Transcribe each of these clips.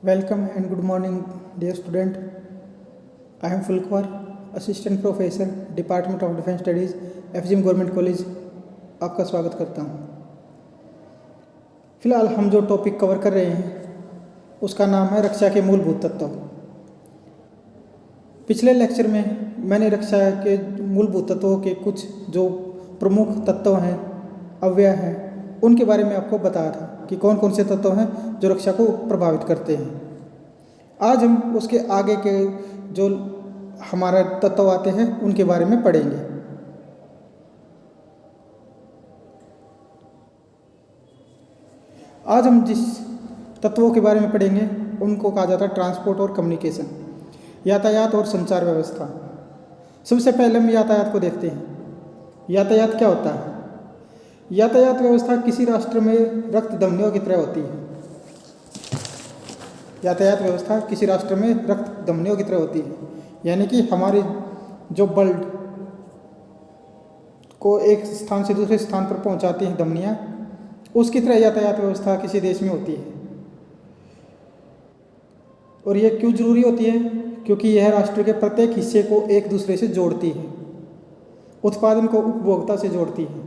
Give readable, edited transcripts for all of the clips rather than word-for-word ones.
Welcome and good morning, dear student. I am Fulkwar, Assistant Professor, Department of Defence Studies, FGM government college. आपका स्वागत करता हूँ। फिलहाल हम जो टॉपिक कवर कर रहे हैं उसका नाम है रक्षा के मूलभूत तत्व। पिछले लेक्चर में मैंने रक्षा के मूलभूत तत्वों के कुछ जो प्रमुख तत्व हैं, अवयव हैं, उनके बारे में आपको बताया था कि कौन कौन से तत्व हैं जो रक्षा को प्रभावित करते हैं। आज हम उसके आगे के जो हमारा तत्व आते हैं उनके बारे में पढ़ेंगे। आज हम जिस तत्वों के बारे में पढ़ेंगे उनको कहा जाता है ट्रांसपोर्ट और कम्युनिकेशन, यातायात और संचार व्यवस्था। सबसे पहले हम यातायात को देखते हैं। यातायात क्या होता है? यातायात व्यवस्था किसी राष्ट्र में रक्त धमनियों की तरह होती है। यातायात व्यवस्था किसी राष्ट्र में रक्त धमनियों की तरह होती है, यानी कि हमारे जो ब्लड को एक स्थान से दूसरे स्थान पर पहुंचाती हैं धमनियाँ, उसकी तरह यातायात व्यवस्था किसी देश में होती है। और ये क्यों जरूरी होती है? क्योंकि यह राष्ट्र के प्रत्येक हिस्से को एक दूसरे से जोड़ती है, उत्पादन को उपभोक्ता से जोड़ती है।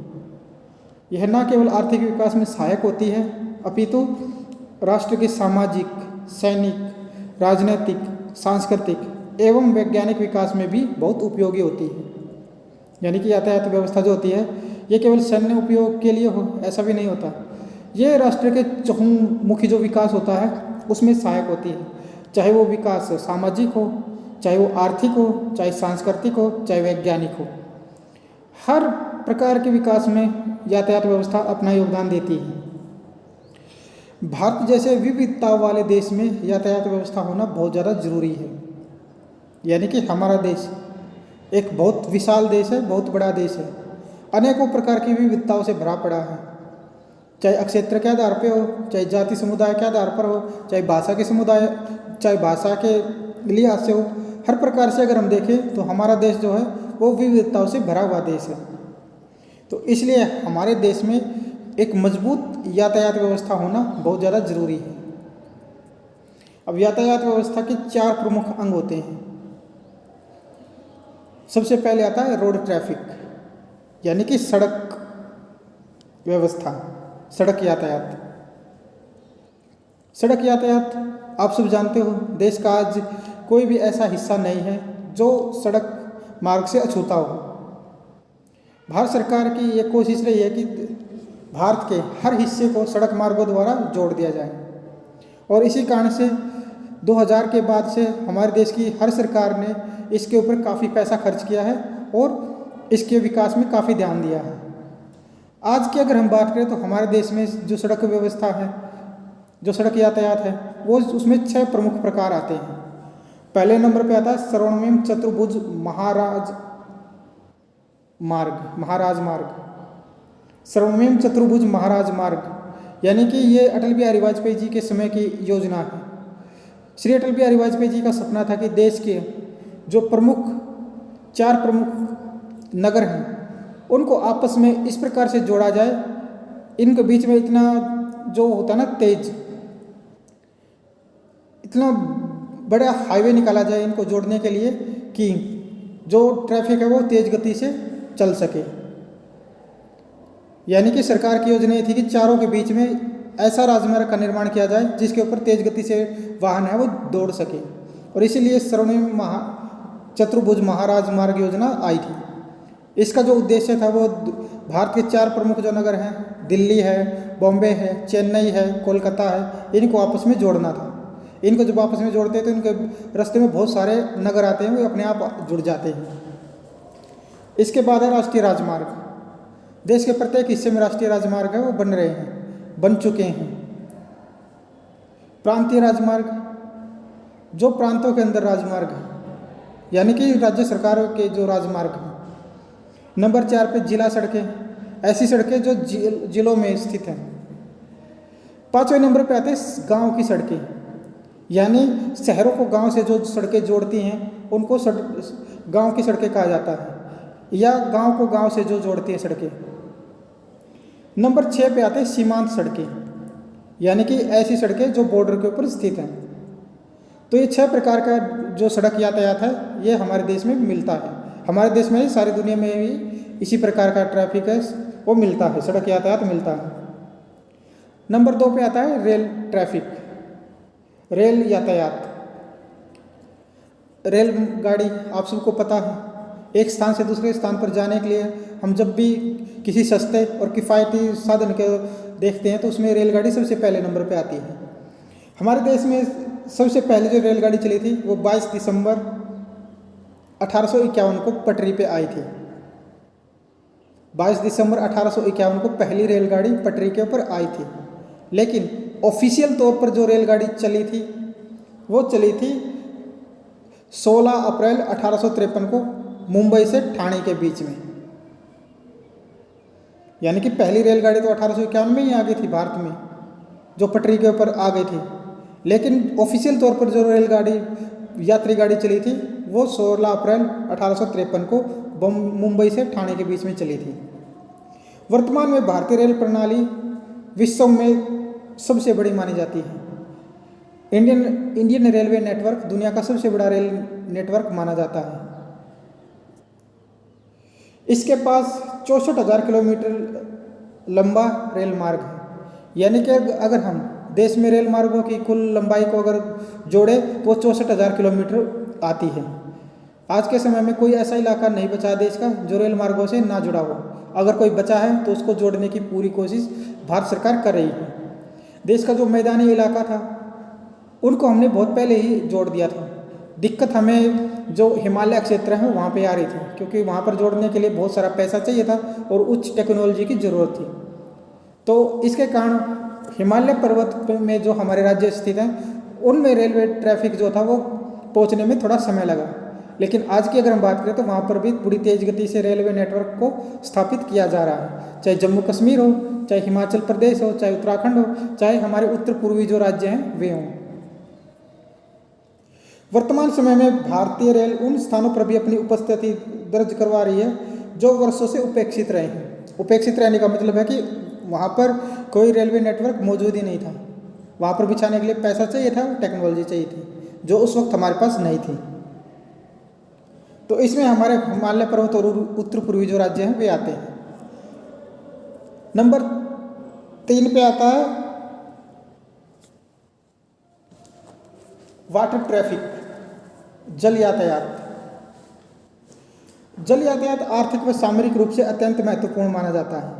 यह न केवल आर्थिक विकास में सहायक होती है, अपितु राष्ट्र के सामाजिक, सैनिक, राजनीतिक, सांस्कृतिक एवं वैज्ञानिक विकास में भी बहुत उपयोगी होती है। यानी कि यातायात व्यवस्था जो होती है ये केवल सैन्य उपयोग के लिए हो ऐसा भी नहीं होता। ये राष्ट्र के चहुमुखी जो विकास होता है उसमें सहायक होती है, चाहे वो विकास सामाजिक हो, चाहे वो आर्थिक हो, चाहे सांस्कृतिक हो, चाहे वैज्ञानिक हो। हर प्रकार के विकास में यातायात व्यवस्था अपना योगदान देती है। भारत जैसे विविधता वाले देश में यातायात व्यवस्था होना बहुत ज़्यादा जरूरी है। यानी कि हमारा देश एक बहुत विशाल देश है, बहुत बड़ा देश है, अनेकों प्रकार की विविधताओं से भरा पड़ा है। चाहे क्षेत्र के आधार पे हो, चाहे जाति समुदाय के आधार पर हो, चाहे भाषा के समुदाय, चाहे भाषा के लिहाज से हो, हर प्रकार से अगर हम देखें तो हमारा देश जो है वो विविधताओं से भरा हुआ देश है। तो इसलिए हमारे देश में एक मजबूत यातायात व्यवस्था होना बहुत ज़्यादा ज़रूरी है। अब यातायात व्यवस्था के 4 प्रमुख अंग होते हैं। सबसे पहले आता है रोड ट्रैफिक, यानी कि सड़क व्यवस्था, सड़क यातायात। सड़क यातायात आप सब जानते हो, देश का आज कोई भी ऐसा हिस्सा नहीं है जो सड़क मार्ग से अछूता हो। भारत सरकार की ये कोशिश रही है कि भारत के हर हिस्से को सड़क मार्गों द्वारा जोड़ दिया जाए, और इसी कारण से 2000 के बाद से हमारे देश की हर सरकार ने इसके ऊपर काफ़ी पैसा खर्च किया है और इसके विकास में काफ़ी ध्यान दिया है। आज की अगर हम बात करें तो हमारे देश में जो सड़क व्यवस्था है, जो सड़क यातायात है, वो उसमें 6 प्रमुख प्रकार आते हैं। पहले नंबर पे आता है स्वर्णिम चतुर्भुज महाराज मार्ग। स्वर्णिम चतुर्भुज महाराज मार्ग, यानी कि ये अटल बिहारी वाजपेयी जी के समय की योजना है। श्री अटल बिहारी वाजपेयी जी का सपना था कि देश के जो 4 प्रमुख नगर हैं उनको आपस में इस प्रकार से जोड़ा जाए, इनके बीच में इतना जो होता है ना तेज, इतना बड़ा हाईवे निकाला जाए इनको जोड़ने के लिए कि जो ट्रैफिक है वो तेज गति से चल सके। यानी कि सरकार की योजना ये थी कि चारों के बीच में ऐसा राजमार्ग का निर्माण किया जाए जिसके ऊपर तेज गति से वाहन है वो दौड़ सके, और इसीलिए स्वर्णिम चतुर्भुज महाराज मार्ग योजना आई थी। इसका जो उद्देश्य था वो भारत के 4 प्रमुख जो नगर हैं, दिल्ली है, बॉम्बे है, चेन्नई है, कोलकाता है, इनको आपस में जोड़ना था। इनको जब आपस में जोड़ते हैं तो इनके रास्ते में बहुत सारे नगर आते हैं, वो अपने आप जुड़ जाते हैं। इसके बाद है राष्ट्रीय राजमार्ग। देश के प्रत्येक हिस्से में राष्ट्रीय राजमार्ग है वो बन चुके हैं। प्रांतीय राजमार्ग, जो प्रांतों के अंदर राजमार्ग है, यानी कि राज्य सरकारों के जो राजमार्ग हैं। नंबर 4 पे जिला सड़कें, ऐसी सड़कें जो जिलों में स्थित हैं। 5वें नंबर पे आते हैं गाँव की सड़कें, यानी शहरों को गांव से जो सड़कें जोड़ती हैं उनको गांव की सड़कें कहा जाता है, या गांव को गांव से जो जोड़ती हैं सड़कें। नंबर 6 पे आते हैं सीमांत सड़कें, यानी कि ऐसी सड़कें जो बॉर्डर के ऊपर स्थित हैं। तो ये 6 प्रकार का जो सड़क यातायात है ये हमारे देश में मिलता है। हमारे देश में ही, सारी दुनिया में भी इसी प्रकार का ट्रैफिक है वो मिलता है, सड़क यातायात मिलता है। नंबर 2 पे आता है रेल ट्रैफिक, रेल यातायात। रेल गाड़ी आप सबको पता है, एक स्थान से दूसरे स्थान पर जाने के लिए हम जब भी किसी सस्ते और किफ़ायती साधन को देखते हैं तो उसमें रेलगाड़ी सबसे पहले नंबर पे आती है। हमारे देश में सबसे पहले जो रेलगाड़ी चली थी वो 22 दिसंबर 1851 को पटरी पे आई थी। 22 दिसंबर 1851 को पहली रेलगाड़ी पटरी के ऊपर आई थी। लेकिन ऑफिशियल तौर पर जो रेलगाड़ी चली थी वो चली थी 16 अप्रैल 1853 को मुंबई से ठाणे के बीच में। यानी कि पहली रेलगाड़ी तो 1851 में ही आ गई थी भारत में, जो पटरी के ऊपर आ गई थी। लेकिन ऑफिशियल तौर पर जो रेलगाड़ी यात्री गाड़ी चली थी वो 16 अप्रैल 1853 को मुंबई से ठाणे के बीच में चली थी। वर्तमान में भारतीय रेल प्रणाली विश्व में सबसे बड़ी मानी जाती है। इंडियन रेलवे नेटवर्क दुनिया का सबसे बड़ा रेल नेटवर्क माना जाता है। इसके पास 64,000 किलोमीटर लंबा रेल मार्ग है। यानी कि अगर हम देश में रेल मार्गों की कुल लंबाई को अगर जोड़े तो 64,000 किलोमीटर आती है। आज के समय में कोई ऐसा इलाका नहीं बचा देश का जो रेल मार्गों से ना जुड़ा हो। अगर कोई बचा है तो उसको जोड़ने की पूरी कोशिश भारत सरकार कर रही है। देश का जो मैदानी इलाका था उनको हमने बहुत पहले ही जोड़ दिया था। दिक्कत हमें जो हिमालय क्षेत्र है वहाँ पे आ रही थी, क्योंकि वहाँ पर जोड़ने के लिए बहुत सारा पैसा चाहिए था और उच्च टेक्नोलॉजी की ज़रूरत थी। तो इसके कारण हिमालय पर्वत में जो हमारे राज्य स्थित हैं उनमें रेलवे ट्रैफिक जो था वो पहुँचने में थोड़ा समय लगा। लेकिन आज की अगर हम बात करें तो वहाँ पर भी बड़ी तेज़ गति से रेलवे नेटवर्क को स्थापित किया जा रहा है। चाहे जम्मू कश्मीर हो, चाहे हिमाचल प्रदेश हो, चाहे उत्तराखंड हो, चाहे हमारे उत्तर पूर्वी जो राज्य हैं वे हों। वर्तमान समय में भारतीय रेल उन स्थानों पर भी अपनी उपस्थिति दर्ज करवा रही है जो वर्षों से उपेक्षित रहे हैं। उपेक्षित रहने का मतलब है कि वहाँ पर कोई रेलवे नेटवर्क मौजूद ही नहीं था। वहाँ पर बिछाने के लिए पैसा चाहिए था, टेक्नोलॉजी चाहिए थी, जो उस वक्त हमारे पास नहीं थी। तो इसमें हमारे हिमालय पर्वत और उत्तर पूर्वी जो राज्य हैं वे आते हैं। नंबर 3 पे आता है वाटर ट्रैफिक, जल यातायात। जल यातायात आर्थिक व सामरिक रूप से अत्यंत महत्वपूर्ण माना जाता है।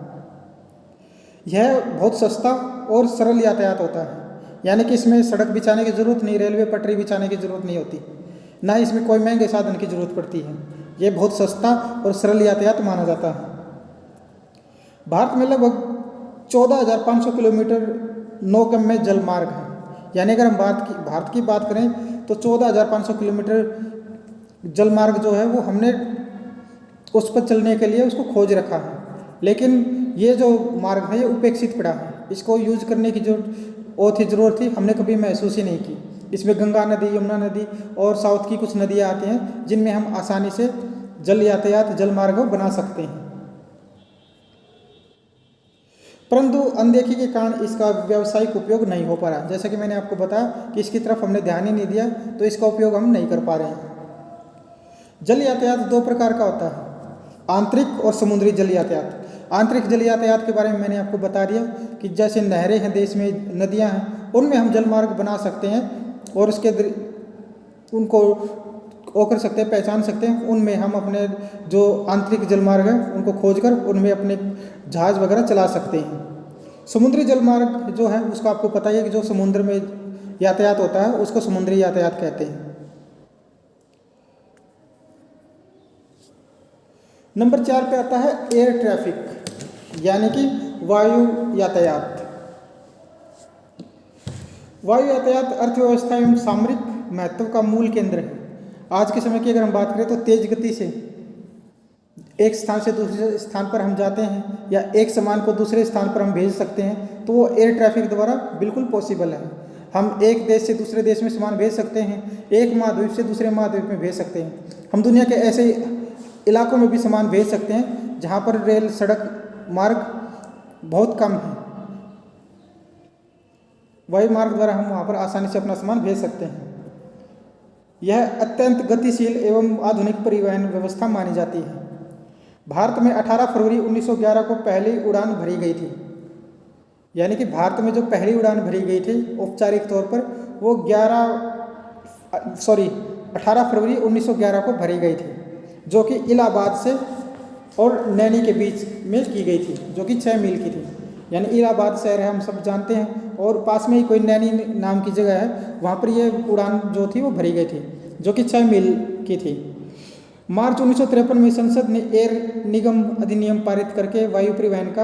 यह बहुत सस्ता और सरल यातायात होता है। यानी कि इसमें सड़क बिछाने की ज़रूरत नहीं, रेलवे पटरी बिछाने की ज़रूरत नहीं होती, ना इसमें कोई महंगे साधन की ज़रूरत पड़ती है। यह बहुत सस्ता और सरल यातायात माना जाता है। भारत में लगभग 14,500 किलोमीटर नौगम्य जल मार्ग है। यानी अगर हम भारत की बात करें तो 14,500 किलोमीटर जल मार्ग जो है वो हमने उस पर चलने के लिए उसको खोज रखा है। लेकिन ये जो मार्ग है ये उपेक्षित पड़ा है। इसको यूज करने की जो और थी ज़रूरत थी हमने कभी महसूस ही नहीं की। इसमें गंगा नदी, यमुना नदी और साउथ की कुछ नदियाँ आती हैं जिनमें हम आसानी से जल यातायात, जल मार्ग बना सकते हैं। परंतु अनदेखी के कारण इसका व्यावसायिक उपयोग नहीं हो पा रहा। जैसा कि मैंने आपको बताया कि इसकी तरफ हमने ध्यान ही नहीं दिया, तो इसका उपयोग हम नहीं कर पा रहे हैं। जल यातायात 2 प्रकार का होता है, आंतरिक और समुद्री जल यातायात। आंतरिक जल यातायात के बारे में मैंने आपको बता दिया कि जैसे नहरें हैं देश में, नदियां हैं, उनमें हम जल मार्ग बना सकते हैं और उसके उनको वो कर सकते हैं, पहचान सकते हैं। उनमें हम अपने जो आंतरिक जल मार्ग है उनको खोजकर उनमें अपने जहाज वगैरह चला सकते हैं। समुद्री जल मार्ग जो है उसका आपको पता ही है कि जो समुद्र में यातायात होता है उसको समुद्री यातायात कहते हैं। नंबर 4 पे आता है एयर ट्रैफिक, यानी कि वायु यातायात। वायु यातायात अर्थव्यवस्था एवं सामरिक महत्व का मूल केंद्र है। आज के समय की अगर हम बात करें तो तेज गति से एक स्थान से दूसरे स्थान पर हम जाते हैं या एक सामान को दूसरे स्थान पर हम भेज सकते हैं, तो वो एयर ट्रैफिक द्वारा बिल्कुल पॉसिबल है। हम एक देश से दूसरे देश में सामान भेज सकते हैं, एक महाद्वीप से दूसरे महाद्वीप में भेज सकते हैं। हम दुनिया के ऐसे इलाकों में भी सामान भेज सकते हैं जहाँ पर रेल, सड़क मार्ग बहुत कम है। वायु मार्ग द्वारा हम वहाँ पर आसानी से अपना सामान भेज सकते हैं। यह अत्यंत गतिशील एवं आधुनिक परिवहन व्यवस्था मानी जाती है। भारत में 18 फरवरी 1911 को पहली उड़ान भरी गई थी। यानी कि भारत में जो पहली उड़ान भरी गई थी औपचारिक तौर पर वो 18 फरवरी 1911 को भरी गई थी, जो कि इलाहाबाद से और नैनी के बीच में की गई थी, जो कि 6 मील की थी। यानी इलाहाबाद शहर है, हम सब जानते हैं, और पास में ही कोई नैनी नाम की जगह है, वहाँ पर ये उड़ान जो थी वो भरी गई थी, जो कि 6 मील की थी। मार्च 1953 में संसद ने एयर निगम अधिनियम पारित करके वायु परिवहन का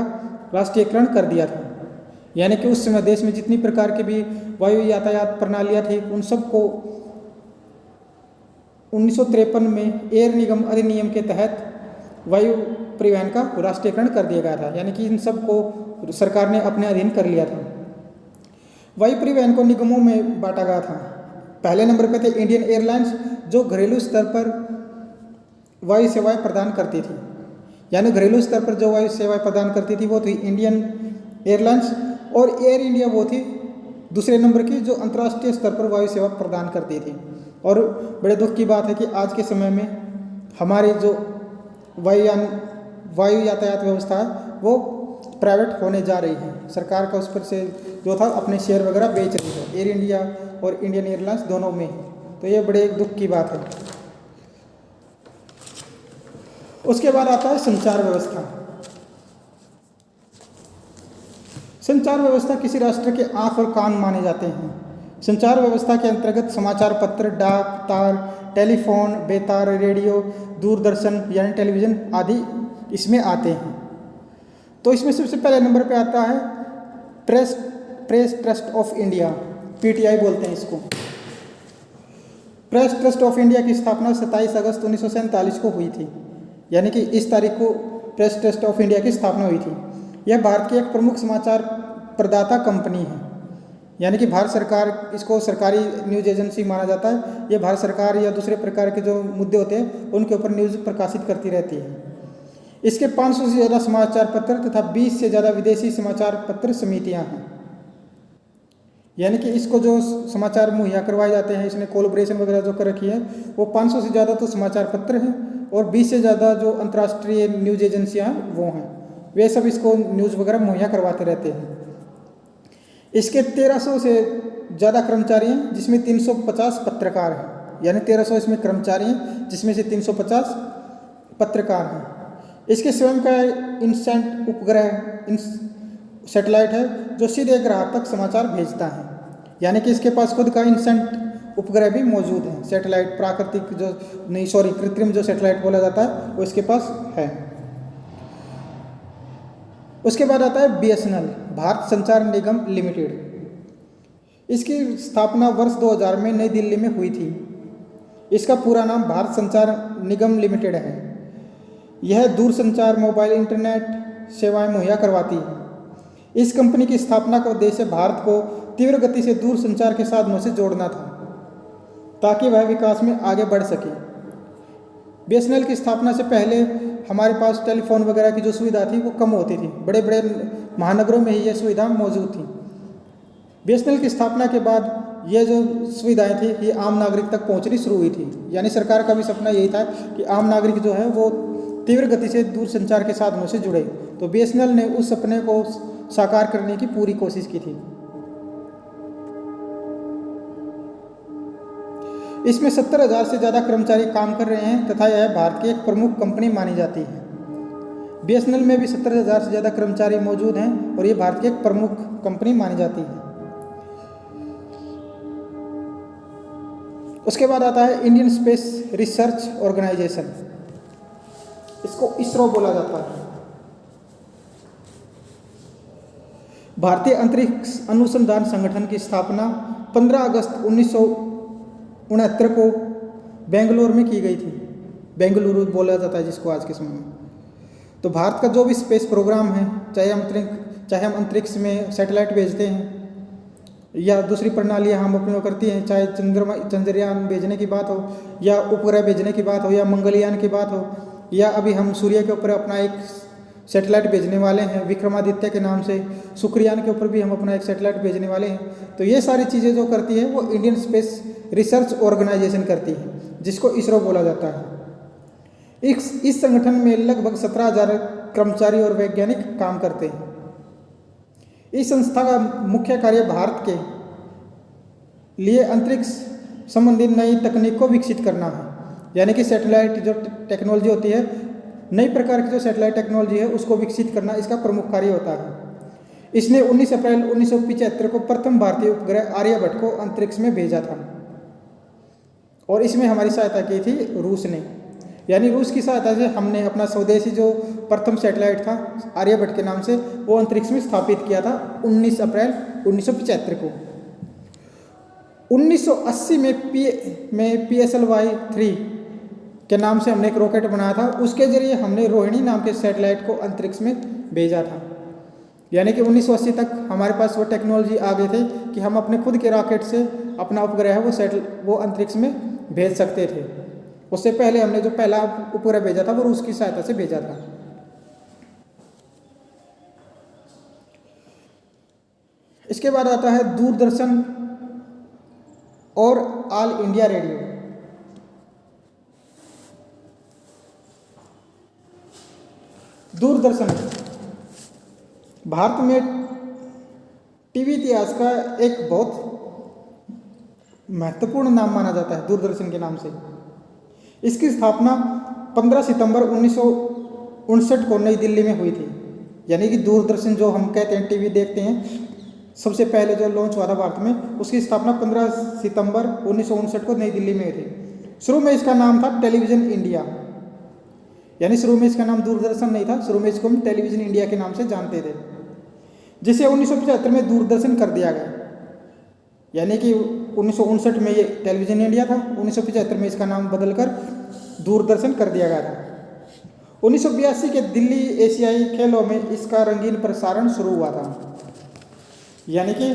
राष्ट्रीयकरण कर दिया था। यानी कि उस समय देश में जितनी प्रकार की भी वायु यातायात प्रणालियाँ थी उन सबको 1953 में एयर निगम अधिनियम के तहत वायु परिवहन का राष्ट्रीयकरण कर दिया गया था। यानी कि इन सबको सरकार ने अपने अधीन कर लिया था। वायु परिवहन को निगमों में बांटा गया था। पहले नंबर पर थे इंडियन एयरलाइंस, जो घरेलू स्तर पर वायु सेवाएं प्रदान करती थी। यानी घरेलू स्तर पर जो वायु सेवाएं प्रदान करती थी वो थी इंडियन एयरलाइंस, और एयर इंडिया वो थी दूसरे नंबर की जो अंतर्राष्ट्रीय स्तर पर वायु सेवा प्रदान करती थी। और बड़े दुख की बात है कि आज के समय में हमारी जो वायु यातायात व्यवस्था है वो प्राइवेट होने जा रही है। सरकार का उस पर से जो था अपने शेयर वगैरह बेच रही है, एयर इंडिया और इंडियन एयरलाइंस दोनों में। तो ये बड़े दुख की बात है। उसके बाद आता है संचार व्यवस्था। संचार व्यवस्था किसी राष्ट्र के आंख और कान माने जाते हैं। संचार व्यवस्था के अंतर्गत समाचार पत्र, डाक, तार, टेलीफोन, बेतार, रेडियो, दूरदर्शन यानी टेलीविज़न आदि इसमें आते हैं। तो इसमें सबसे पहले नंबर पे आता है press trust of India, PTI बोलते हैं इसको। प्रेस ट्रस्ट ऑफ इंडिया की स्थापना 27 अगस्त 1947 को हुई थी। यानी कि इस तारीख को प्रेस ट्रस्ट ऑफ इंडिया की स्थापना हुई थी। यह भारत की एक प्रमुख समाचार प्रदाता कंपनी है। यानी कि भारत सरकार इसको सरकारी न्यूज़ एजेंसी माना जाता है। यह भारत सरकार या दूसरे प्रकार के जो मुद्दे होते हैं उनके ऊपर न्यूज़ प्रकाशित करती रहती है। इसके 500 से ज़्यादा समाचार पत्र तथा 20 से ज़्यादा विदेशी समाचार पत्र समितियाँ हैं। यानी कि इसको जो समाचार मुहैया करवाए जाते हैं, इसने कोलैबोरेशन वगैरह जो कर रखी है, वो 500 से ज़्यादा तो समाचार पत्र हैं और 20 से ज़्यादा जो अंतर्राष्ट्रीय न्यूज़ एजेंसियाँ हैं वो हैं। वे सब इसको न्यूज़ वगैरह मुहैया करवाते रहते हैं। इसके 1300 से ज़्यादा कर्मचारी हैं, जिसमें 350 पत्रकार हैं। यानी 1300 इसमें कर्मचारी हैं, जिसमें से 350 पत्रकार हैं। इसके स्वयं का इनसेंट उपग्रह सैटेलाइट है जो सीधे ग्राहक तक समाचार भेजता है। यानी कि इसके पास खुद का इनसेंट उपग्रह भी मौजूद है। सैटेलाइट कृत्रिम जो सैटेलाइट बोला जाता है वो इसके पास है। उसके बाद आता है बीएसएनएल, भारत संचार निगम लिमिटेड। इसकी स्थापना वर्ष 2000 में नई दिल्ली में हुई थी। इसका पूरा नाम भारत संचार निगम लिमिटेड है। यह दूरसंचार, मोबाइल, इंटरनेट सेवाएं मुहैया करवाती है। इस कंपनी की स्थापना का उद्देश्य भारत को तीव्र गति से दूरसंचार के साधनों से जोड़ना था, ताकि वह विकास में आगे बढ़ सके। बीएसएनएल की स्थापना से पहले हमारे पास टेलीफोन वगैरह की जो सुविधा थी वो कम होती थी। बड़े बड़े महानगरों में ही यह सुविधा मौजूद थी। बीएसएनएल की स्थापना के बाद ये जो सुविधाएं थी ये आम नागरिक तक पहुंचनी शुरू हुई थी। यानी सरकार का भी सपना यही था कि आम नागरिक जो है वो तीव्र गति से दूरसंचार के साधनों से जुड़े। तो बीएसएनएल ने उस सपने को साकार करने की पूरी कोशिश की थी। इसमें 70,000 से ज़्यादा कर्मचारी काम कर रहे हैं तथा यह भारत की एक प्रमुख कंपनी मानी जाती है। बीएसएनएल में भी 70,000 से ज़्यादा कर्मचारी मौजूद हैं और ये भारत की एक प्रमुख कंपनी मानी जाती है। उसके बाद आता है इंडियन स्पेस रिसर्च ऑर्गेनाइजेशन, इसको इसरो बोला जाता है। भारतीय अंतरिक्ष अनुसंधान संगठन की स्थापना 15 अगस्त 1969 को बेंगलुरु में की गई थी। बेंगलुरु बोला जाता है जिसको आज के समय में। तो भारत का जो भी स्पेस प्रोग्राम है, चाहे हम अंतरिक्ष में सैटेलाइट भेजते हैं या दूसरी प्रणालियाँ हम उपयोग करती हैं, चाहे चंद्रयान भेजने की बात हो या उपग्रह भेजने की बात हो या मंगलयान की बात हो, या अभी हम सूर्य के ऊपर अपना एक सैटेलाइट भेजने वाले हैं विक्रमादित्य के नाम से। शुक्रयान के ऊपर भी हम अपना एक सैटेलाइट भेजने वाले हैं। तो ये सारी चीज़ें जो करती है वो इंडियन स्पेस रिसर्च ऑर्गेनाइजेशन करती है, जिसको इसरो बोला जाता है। इस संगठन में लगभग 17,000 कर्मचारी और वैज्ञानिक काम करते हैं। इस संस्था का मुख्य कार्य भारत के लिए अंतरिक्ष संबंधी नई तकनीक को विकसित करना है। यानी कि सैटेलाइट जो टेक्नोलॉजी होती है, नई प्रकार की जो सैटेलाइट टेक्नोलॉजी है उसको विकसित करना इसका प्रमुख कार्य होता है। इसने 19 अप्रैल 1975 को प्रथम भारतीय उपग्रह आर्यभट्ट को अंतरिक्ष में भेजा था और इसमें हमारी सहायता की थी रूस ने। यानी रूस की सहायता से हमने अपना स्वदेशी जो प्रथम सैटेलाइट था आर्यभट्ट के नाम से वो अंतरिक्ष में स्थापित किया था 19 अप्रैल 1975 को। 1980 में PSLY-3 के नाम से हमने एक रॉकेट बनाया था। उसके जरिए हमने रोहिणी नाम के सैटेलाइट को अंतरिक्ष में भेजा था। यानी कि 1980 तक हमारे पास वो टेक्नोलॉजी आ गई थी कि हम अपने खुद के रॉकेट से अपना उपग्रह है वो अंतरिक्ष में भेज सकते थे। उससे पहले हमने जो पहला उपग्रह भेजा था वो रूस की सहायता से भेजा था। इसके बाद आता है दूरदर्शन और all India radio. Doordarshan Bharat में टीवी इतिहास का एक बहुत महत्वपूर्ण नाम माना जाता है दूरदर्शन के नाम से। इसकी स्थापना 15 सितंबर 1959 को नई दिल्ली में हुई थी। यानी कि दूरदर्शन जो हम कहते हैं टीवी देखते हैं सबसे पहले जो लॉन्च हुआ था भारत में, उसकी स्थापना 15 सितंबर 1959 को नई दिल्ली में हुई थी। शुरू में इसका नाम था टेलीविज़न इंडिया। यानी शुरू में इसका नाम दूरदर्शन नहीं था, शुरू में इसको हम टेलीविज़न इंडिया के नाम से जानते थे, जिसे 1975 में दूरदर्शन कर दिया गया। यानी कि 1959 में ये टेलीविज़न इंडिया था, 1975 में इसका नाम बदलकर दूरदर्शन कर दिया गया था। 1982 के दिल्ली एशियाई खेलों में इसका रंगीन प्रसारण शुरू हुआ था। यानी कि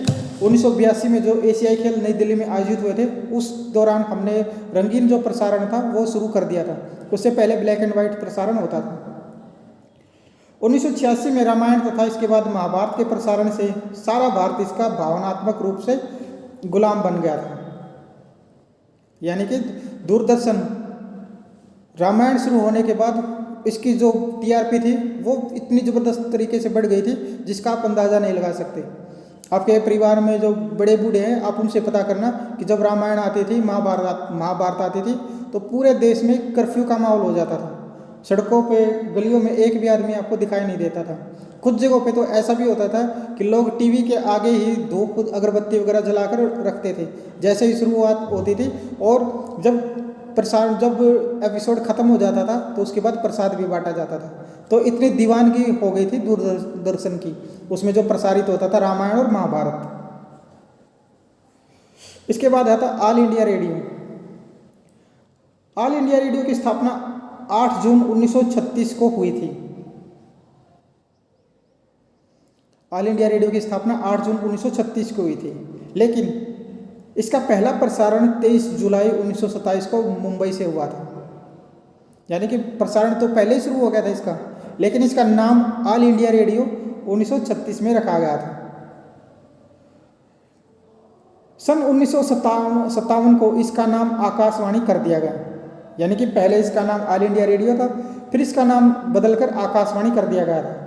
1982 में जो एशियाई खेल नई दिल्ली में आयोजित हुए थे उस दौरान हमने रंगीन जो प्रसारण था वो शुरू कर दिया था। उससे पहले ब्लैक एंड वाइट प्रसारण होता था। 1986 में रामायण तथा इसके बाद महाभारत के प्रसारण से सारा भारत इसका भावनात्मक रूप से गुलाम बन गया था। यानी कि दूरदर्शन रामायण शुरू होने के बाद इसकी जो TRP थी वो इतनी ज़बरदस्त तरीके से बढ़ गई थी जिसका आप अंदाज़ा नहीं लगा सकते। आपके परिवार में जो बड़े बूढ़े हैं आप उनसे पता करना कि जब रामायण आती थी, महाभारत आती थी तो पूरे देश में कर्फ्यू का माहौल हो जाता था। सड़कों पे गलियों में एक भी आदमी आपको दिखाई नहीं देता था। कुछ जगहों पे तो ऐसा भी होता था कि लोग टीवी के आगे ही धूप अगरबत्ती वगैरह जलाकर रखते थे जैसे ही शुरुआत होती थी, और जब एपिसोड ख़त्म हो जाता था तो उसके बाद प्रसाद भी बांटा जाता था। तो इतनी दीवानगी हो गई थी दूरदर्शन की, उसमें जो प्रसारित होता था रामायण और महाभारत। इसके बाद आता all India radio. All India radio की स्थापना 8 जून 1936 को हुई थी। ऑल इंडिया रेडियो की स्थापना 8 जून 1936 को हुई थी, लेकिन इसका पहला प्रसारण 23 जुलाई 1927 को मुंबई से हुआ था। यानी कि प्रसारण तो पहले ही शुरू हो गया था इसका, लेकिन इसका नाम ऑल इंडिया रेडियो 1936 में रखा गया था। सन 1957 को इसका नाम आकाशवाणी कर दिया गया। यानी कि पहले इसका नाम ऑल इंडिया रेडियो था, फिर इसका नाम बदलकर आकाशवाणी कर दिया गया था।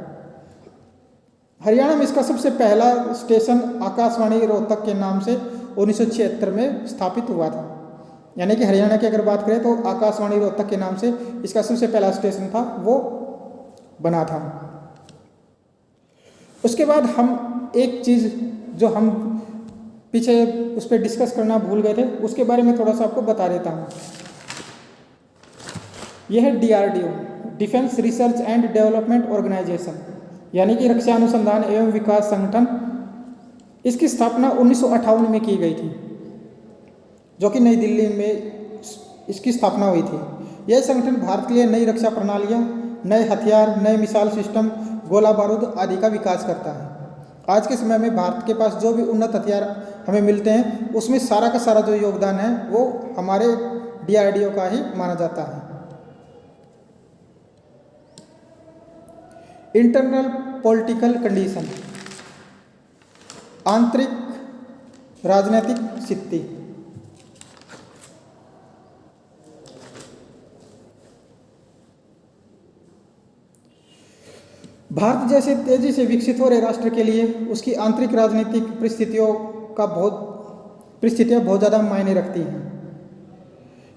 हरियाणा में इसका सबसे पहला स्टेशन आकाशवाणी रोहतक के नाम से 1976 में स्थापित हुआ था। यानी कि हरियाणा की अगर बात करें तो आकाशवाणी रोहतक के नाम से इसका सबसे पहला स्टेशन था वो बना था। उसके बाद हम एक चीज़ जो हम पीछे उस पर डिस्कस करना भूल गए थे उसके बारे में थोड़ा सा आपको बता देता हूँ। यह है DRDO, defence research and development organisation, यानी कि रक्षा अनुसंधान एवं विकास संगठन। इसकी स्थापना 1958 में की गई थी, जो कि नई दिल्ली में इसकी स्थापना हुई थी। यह संगठन भारत के लिए नई रक्षा प्रणालियाँ, नए हथियार, नए मिसाइल सिस्टम, गोला बारूद आदि का विकास करता है। आज के समय में भारत के पास जो भी उन्नत हथियार हमें मिलते हैं उसमें सारा का सारा जो योगदान है वो हमारे DRDO का ही माना जाता है। इंटरनल पॉलिटिकल कंडीशन, आंतरिक राजनीतिक स्थिति। भारत जैसे तेजी से विकसित हो रहे राष्ट्र के लिए उसकी आंतरिक राजनीतिक परिस्थितियां बहुत ज़्यादा मायने रखती हैं,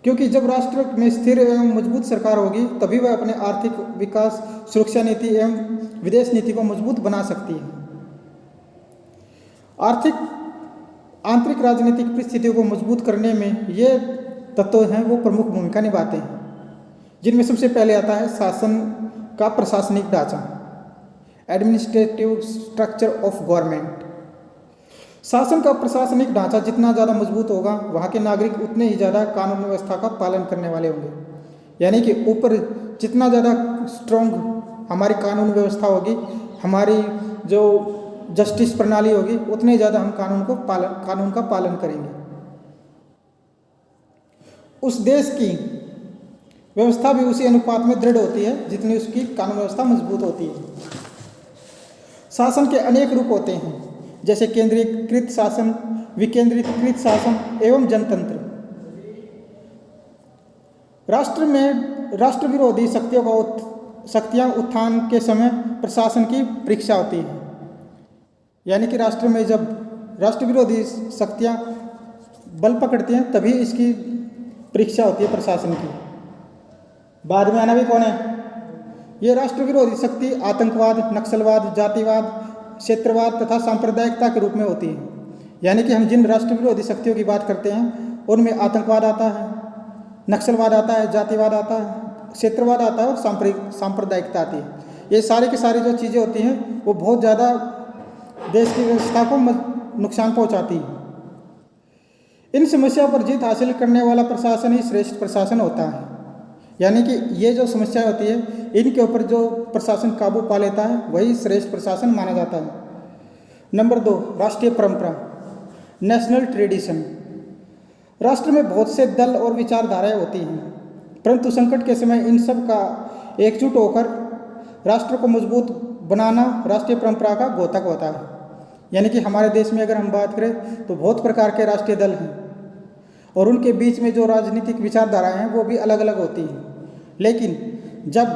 क्योंकि जब राष्ट्र में स्थिर एवं मजबूत सरकार होगी तभी वह अपने आर्थिक विकास, सुरक्षा नीति एवं विदेश नीति को मजबूत बना सकती है। आंतरिक राजनीतिक परिस्थितियों को मजबूत करने में ये तत्व हैं वो प्रमुख भूमिका निभाते हैं, जिनमें सबसे पहले आता है शासन का प्रशासनिक ढांचा, एडमिनिस्ट्रेटिव स्ट्रक्चर ऑफ गवर्नमेंट। शासन का प्रशासनिक ढांचा जितना ज़्यादा मजबूत होगा वहाँ के नागरिक उतने ही ज़्यादा कानून व्यवस्था का पालन करने वाले होंगे। यानी कि ऊपर जितना ज़्यादा स्ट्रॉन्ग हमारी कानून व्यवस्था होगी, हमारी जो जस्टिस प्रणाली होगी, उतने ज़्यादा हम कानून का पालन करेंगे। उस देश की व्यवस्था भी उसी अनुपात में दृढ़ होती है जितनी उसकी कानून व्यवस्था मजबूत होती है। शासन के अनेक रूप होते हैं, जैसे केंद्रीकृत शासन, विकेंद्रीकृत शासन एवं जनतंत्र। राष्ट्र में राष्ट्र विरोधी शक्तियां उत्थान के समय प्रशासन की परीक्षा होती है। यानी कि राष्ट्र में जब राष्ट्र विरोधी शक्तियां बल पकड़ती हैं तभी इसकी परीक्षा होती है प्रशासन की। बाद में आना भी कौन है? ये राष्ट्र विरोधी शक्ति आतंकवाद, नक्सलवाद, जातिवाद, क्षेत्रवाद तथा सांप्रदायिकता के रूप में होती है। यानी कि हम जिन राष्ट्र विरोधी शक्तियों की बात करते हैं उनमें आतंकवाद आता है, नक्सलवाद आता है, जातिवाद आता है, क्षेत्रवाद आता है और सांप्रदायिकता आती है। ये सारी की सारी जो चीज़ें होती हैं वो बहुत ज़्यादा देश की व्यवस्था को नुकसान पहुंचाती है। इन समस्याओं पर जीत हासिल करने वाला प्रशासन ही श्रेष्ठ प्रशासन होता है। यानी कि ये जो समस्याएं होती है इनके ऊपर जो प्रशासन काबू पा लेता है वही श्रेष्ठ प्रशासन माना जाता है। नंबर 2, राष्ट्रीय परंपरा, नेशनल ट्रेडिशन। राष्ट्र में बहुत से दल और विचारधाराएं होती हैं, परंतु संकट के समय इन सब का एकजुट होकर राष्ट्र को मजबूत बनाना राष्ट्रीय परंपरा का द्योतक होता है। यानी कि हमारे देश में अगर हम बात करें तो बहुत प्रकार के राष्ट्रीय दल हैं और उनके बीच में जो राजनीतिक विचारधाराएं हैं वो भी अलग अलग होती हैं। लेकिन जब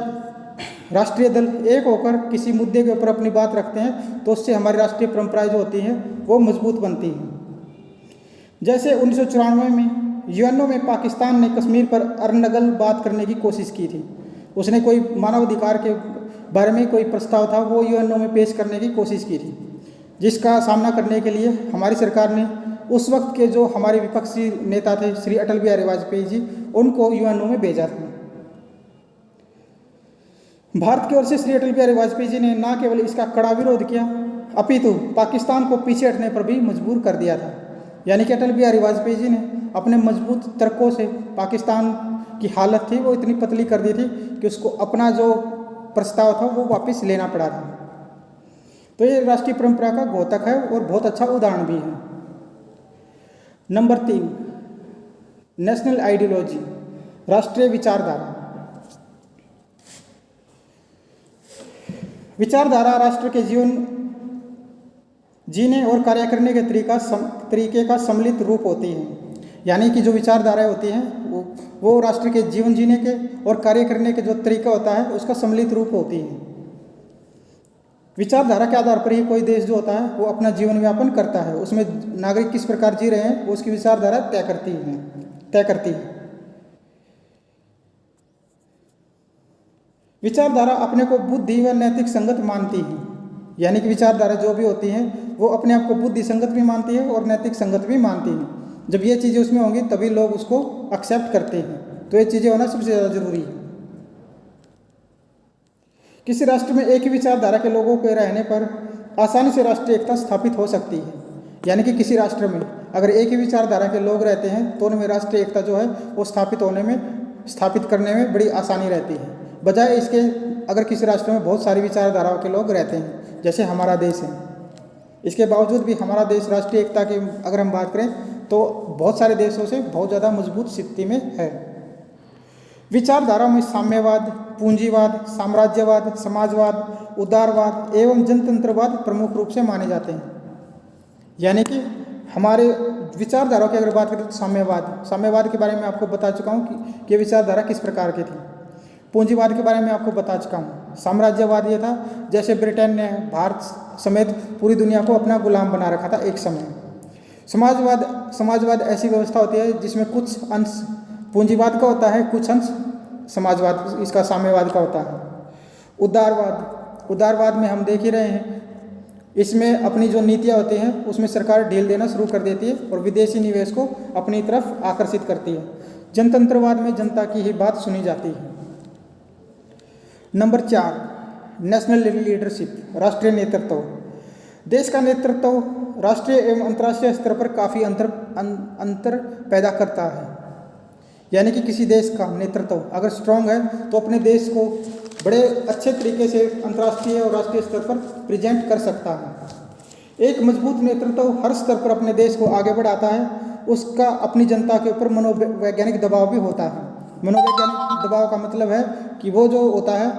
राष्ट्रीय दल एक होकर किसी मुद्दे के ऊपर अपनी बात रखते हैं तो उससे हमारी राष्ट्रीय परंपराएं जो होती हैं वो मजबूत बनती हैं। जैसे 1994 में यूएनओ में पाकिस्तान ने कश्मीर पर अरनगल बात करने की कोशिश की थी। उसने कोई मानवाधिकार के बारे में कोई प्रस्ताव था वो यूएनओ में पेश करने की कोशिश की थी, जिसका सामना करने के लिए हमारी सरकार ने उस वक्त के जो हमारे विपक्षी नेता थे श्री अटल बिहारी वाजपेयी जी, उनको यूएनओ में भेजा था। भारत की ओर से श्री अटल बिहारी वाजपेयी जी ने न केवल इसका कड़ा विरोध किया अपितु पाकिस्तान को पीछे हटने पर भी मजबूर कर दिया था। यानी कि अटल बिहारी वाजपेयी जी ने अपने मजबूत तर्कों से पाकिस्तान की हालत थी वो इतनी पतली कर दी थी कि उसको अपना जो प्रस्ताव था वो वापस लेना पड़ा था। तो ये राष्ट्रीय परंपरा का द्योतक है और बहुत अच्छा उदाहरण भी है। नंबर 3, नेशनल आइडियोलॉजी, राष्ट्रीय विचारधारा। विचारधारा राष्ट्र के जीवन जीने और कार्य करने के तरीके का सम्मिलित रूप होती है। यानी कि जो विचारधाराएं होती हैं वो राष्ट्र के जीवन जीने के और कार्य करने के जो तरीका होता है उसका सम्मिलित रूप होती है। विचारधारा के आधार पर ही कोई देश जो होता है वो अपना जीवन यापन करता है, उसमें नागरिक किस प्रकार जी रहे हैं वो उसकी विचारधारा तय करती है। विचारधारा अपने को बुद्धि व नैतिक संगत मानती है। यानी कि विचारधारा जो भी होती हैं वो अपने आप को बुद्धि संगत भी मानती है और नैतिक संगत भी मानती है। जब ये चीज़ें उसमें होंगी तभी लोग उसको एक्सेप्ट करते हैं। तो ये चीज़ें होना सबसे ज़्यादा जरूरी है। किसी राष्ट्र में एक ही विचारधारा के लोगों के रहने पर आसानी से राष्ट्रीय एकता स्थापित हो सकती है। यानी कि किसी राष्ट्र में अगर एक ही विचारधारा के लोग रहते हैं तो उनमें राष्ट्रीय एकता जो है वो स्थापित करने में बड़ी आसानी रहती है। बजाय इसके अगर किसी राष्ट्र में बहुत सारी विचारधाराओं के लोग रहते हैं जैसे हमारा देश है, इसके बावजूद भी हमारा देश राष्ट्रीय एकता की अगर हम बात करें तो बहुत सारे देशों से बहुत ज़्यादा मजबूत स्थिति में है। विचारधारा में साम्यवाद, पूंजीवाद, साम्राज्यवाद, समाजवाद, उदारवाद एवं जनतंत्रवाद प्रमुख रूप से माने जाते हैं। यानी कि हमारे विचारधारा की अगर बात करें तो साम्यवाद के बारे में आपको बता चुका हूँ कि ये विचारधारा किस प्रकार की थी। पूंजीवाद के बारे में आपको बता चुका हूँ। साम्राज्यवाद ये था जैसे ब्रिटेन ने भारत समेत पूरी दुनिया को अपना गुलाम बना रखा था एक समय। समाजवाद ऐसी व्यवस्था होती है जिसमें कुछ अंश पूंजीवाद का होता है, कुछ अंश समाजवाद इसका साम्यवाद का होता है। उदारवाद में हम देख ही रहे हैं, इसमें अपनी जो नीतियाँ होती हैं उसमें सरकार ढील देना शुरू कर देती है और विदेशी निवेश को अपनी तरफ आकर्षित करती है। जनतंत्रवाद में जनता की ही बात सुनी जाती है। नंबर 4, नेशनल लीडरशिप, राष्ट्रीय नेतृत्व। देश का नेतृत्व राष्ट्रीय एवं अंतर्राष्ट्रीय स्तर पर काफ़ी अंतर पैदा करता है। यानी कि किसी देश का नेतृत्व अगर स्ट्रांग है तो अपने देश को बड़े अच्छे तरीके से अंतर्राष्ट्रीय और राष्ट्रीय स्तर पर प्रेजेंट कर सकता है। एक मजबूत नेतृत्व हर स्तर पर अपने देश को आगे बढ़ाता है। उसका अपनी जनता के ऊपर मनोवैज्ञानिक दबाव भी होता है। मनोवैज्ञानिक दबाव का मतलब है कि वो जो होता है,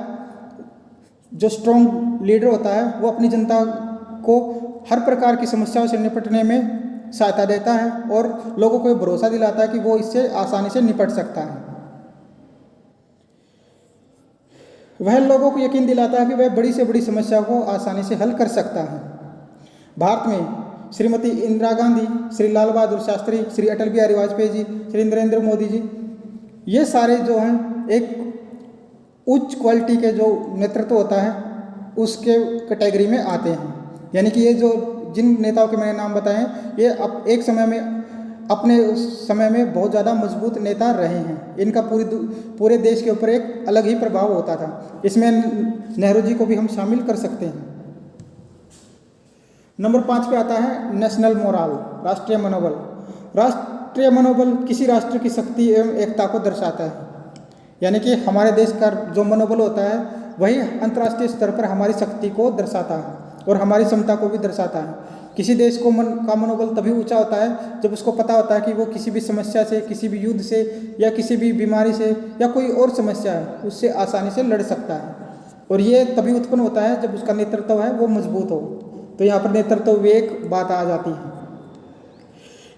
जो स्ट्रांग लीडर होता है, वो अपनी जनता को हर प्रकार की समस्याओं से निपटने में सहायता देता है और लोगों को भरोसा दिलाता है कि वो इससे आसानी से निपट सकता है। वह लोगों को यकीन दिलाता है कि वह बड़ी से बड़ी समस्या को आसानी से हल कर सकता है। भारत में श्रीमती इंदिरा गांधी, श्री लाल बहादुर शास्त्री, श्री अटल बिहारी वाजपेयी जी, श्री नरेंद्र मोदी जी, ये सारे जो हैं एक उच्च क्वालिटी के जो नेतृत्व होता है उसके कैटेगरी में आते हैं। यानी कि ये जो जिन नेताओं के मैंने नाम बताए हैं ये अब एक समय में अपने समय में बहुत ज़्यादा मजबूत नेता रहे हैं। इनका पूरे देश के ऊपर एक अलग ही प्रभाव होता था। इसमें नेहरू जी को भी हम शामिल कर सकते हैं। नंबर 5 पे आता है नेशनल मोराल, राष्ट्रीय मनोबल। राष्ट्रीय मनोबल किसी राष्ट्र की शक्ति एवं एकता को दर्शाता है। यानी कि हमारे देश का जो मनोबल होता है वही अंतर्राष्ट्रीय स्तर पर हमारी शक्ति को दर्शाता है और हमारी क्षमता को भी दर्शाता है। किसी देश को का मनोबल तभी ऊंचा होता है जब उसको पता होता है कि वो किसी भी समस्या से, किसी भी युद्ध से या किसी भी बीमारी से या कोई और समस्या है उससे आसानी से लड़ सकता है। और ये तभी उत्पन्न होता है जब उसका नेतृत्व है वो मजबूत हो। तो यहाँ पर नेतृत्व विवेक बात आ जाती है।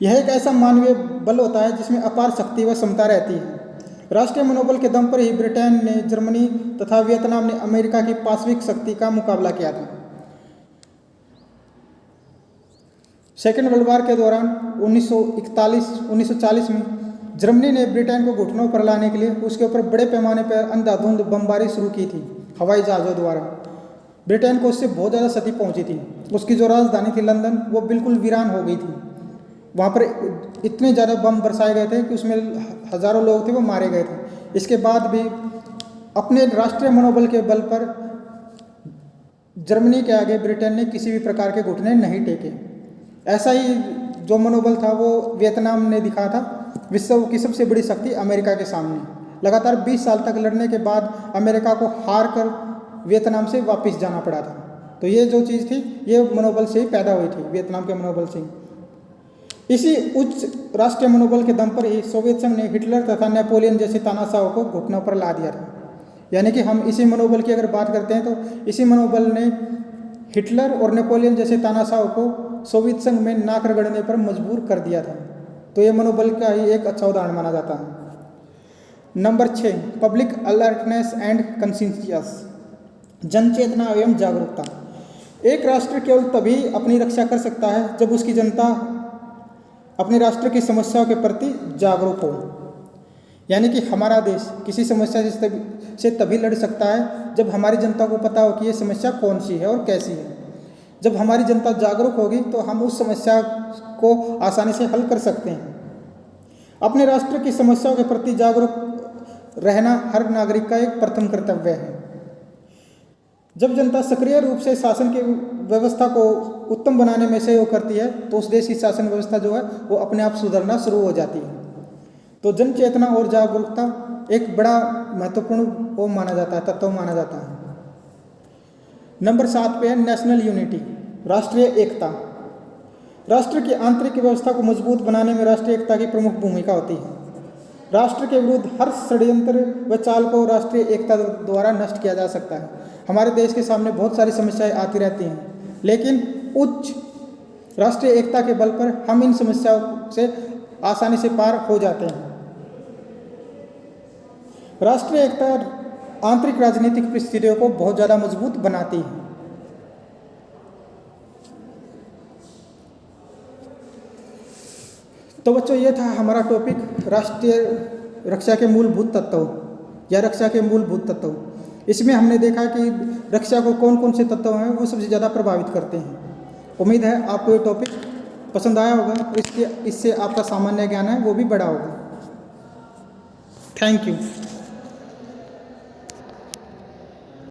यह एक ऐसा मानवीय बल होता है जिसमें अपार शक्ति व क्षमता रहती है। राष्ट्रीय मनोबल के दम पर ही ब्रिटेन ने, जर्मनी तथा वियतनाम ने अमेरिका की पाशविक शक्ति का मुकाबला किया था। सेकेंड वर्ल्ड वॉर के दौरान 1940 में जर्मनी ने ब्रिटेन को घुटनों पर लाने के लिए उसके ऊपर बड़े पैमाने पर अंधाधुंध बमबारी शुरू की थी हवाई जहाज़ों द्वारा। ब्रिटेन को उससे बहुत ज़्यादा क्षति पहुंची थी। उसकी जो राजधानी थी लंदन, वो बिल्कुल वीरान हो गई थी। वहाँ पर इतने ज़्यादा बम बरसाए गए थे कि उसमें हज़ारों लोग थे वो मारे गए थे। इसके बाद भी अपने राष्ट्रीय मनोबल के बल पर जर्मनी के आगे ब्रिटेन ने किसी भी प्रकार के घुटने नहीं टेके। ऐसा ही जो मनोबल था वो वियतनाम ने दिखा था विश्व की सबसे बड़ी शक्ति अमेरिका के सामने। लगातार 20 साल तक लड़ने के बाद अमेरिका को हार कर वियतनाम से वापस जाना पड़ा था। तो ये जो चीज़ थी ये मनोबल से ही पैदा हुई थी, वियतनाम के मनोबल से। इसी उच्च राष्ट्रीय मनोबल के दम पर ही सोवियत संघ ने हिटलर तथा नेपोलियन जैसे तानाशाहों को घुटनों पर ला दिया था। यानी कि हम इसी मनोबल की अगर बात करते हैं तो इसी मनोबल ने हिटलर और नेपोलियन जैसे तानाशाहों को सोवियत संघ में नाक रगड़ने पर मजबूर कर दिया था। तो ये मनोबल का ही एक अच्छा उदाहरण माना जाता है। Number 6, public alertness and conscious, जन चेतना एवं जागरूकता। एक राष्ट्र केवल तभी अपनी रक्षा कर सकता है जब उसकी जनता अपने राष्ट्र की समस्याओं के प्रति जागरूक हो। यानी कि हमारा देश किसी समस्या से तभी लड़ सकता है जब हमारी जनता को पता हो कि ये समस्या कौन सी है और कैसी है। जब हमारी जनता जागरूक होगी तो हम उस समस्या को आसानी से हल कर सकते हैं। अपने राष्ट्र की समस्याओं के प्रति जागरूक रहना हर नागरिक का एक प्रथम कर्तव्य है। जब जनता सक्रिय रूप से शासन की व्यवस्था को उत्तम बनाने में सहयोग करती है तो उस देश की शासन व्यवस्था जो है वो अपने आप सुधरना शुरू हो जाती है। तो जन चेतना और जागरूकता एक बड़ा महत्वपूर्ण वो माना जाता है, तत्व माना जाता है। नंबर 7 पे है नेशनल यूनिटी, राष्ट्रीय एकता। राष्ट्र की आंतरिक व्यवस्था को मजबूत बनाने में राष्ट्रीय एकता की प्रमुख भूमिका होती है। राष्ट्र के विरुद्ध हर षड्यंत्र व चाल को राष्ट्रीय एकता द्वारा नष्ट किया जा सकता है। हमारे देश के सामने बहुत सारी समस्याएं आती रहती हैं, लेकिन उच्च राष्ट्रीय एकता के बल पर हम इन समस्याओं से आसानी से पार हो जाते हैं। राष्ट्रीय एकता आंतरिक राजनीतिक परिस्थितियों को बहुत ज़्यादा मजबूत बनाती है। तो बच्चों, ये था हमारा टॉपिक राष्ट्रीय रक्षा के मूलभूत तत्व या रक्षा के मूलभूत तत्व। इसमें हमने देखा कि रक्षा को कौन कौन से तत्व हैं वो सबसे ज़्यादा प्रभावित करते हैं। उम्मीद है आपको ये टॉपिक पसंद आया होगा, इससे आपका सामान्य ज्ञान है वो भी बढ़ा होगा। Thank you.